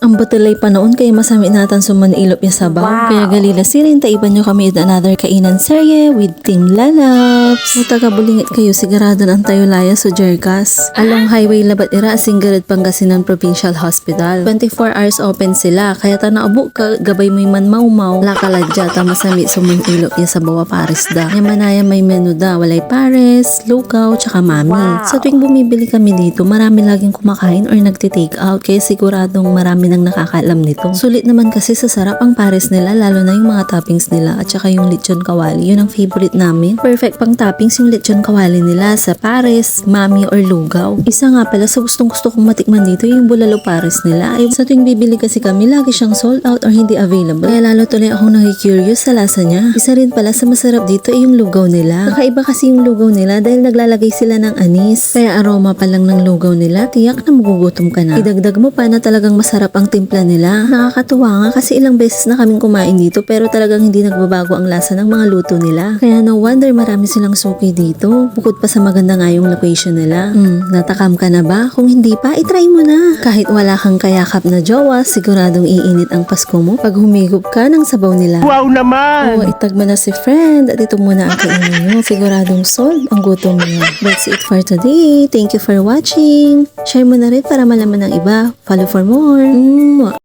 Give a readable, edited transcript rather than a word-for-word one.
Ang batalay pa noon kaya masami natan sumanilop ya sabaw. Wow. Kaya galila sirin taiban nyo kami with another kainan serye with Team Lalaps. Kung taga-bulingit kayo sigurado ang tayo laya sa Jerkas. Along highway Labat Ira, Singgarat, Pangasinan Provincial Hospital. 24 hours open sila. Kaya tanaubo ka, gabay mo'y man maumaw. Lakaladya, ta masami sumanilop ya sabaw pares da. Yamanaya may menu da. Walay pares, lugaw, tsaka mami. Wow. Sa tuwing bumibili kami dito, marami laging kumakain or nagti-take out. Kaya siguradong marami nang nakakaalam nito. Sulit naman kasi sa sarap ang pares nila, lalo na yung mga toppings nila at saka yung lechon kawali. Yun ang favorite namin. Perfect pang toppings yung lechon kawali nila sa pares, mami or lugaw. Isa nga pala sa gustong gusto kong matikman dito yung bulalo pares nila. Ay, sa tuwing bibili kasi kami, lagi siyang sold out or hindi available. Kaya lalo tuloy akong naki-curious sa lasa niya. Isa rin pala sa masarap dito ay yung lugaw nila. Kakaiba kasi yung lugaw nila dahil naglalagay sila ng anis. Kaya aroma pa lang ng lugaw nila, tiyak na magugutom ka na. Idagdag mo pa na talagang masarap ang timpla nila. Nakakatuwa nga kasi ilang beses na kaming kumain dito pero talagang hindi nagbabago ang lasa ng mga luto nila. Kaya no wonder marami silang suki dito. Bukod pa sa maganda nga yung location nila. Natakam ka na ba? Kung hindi pa, itry mo na. Kahit wala kang kayakap na jowa, siguradong iinit ang Pasko mo pag humigop ka ng sabaw nila. Wow naman! Oo, itag mo na si friend at ito muna ang kainin nyo. Siguradong solve ang gutom niyo. That's it for today. Thank you for watching. Share mo na rin para malaman ng iba. Follow for more.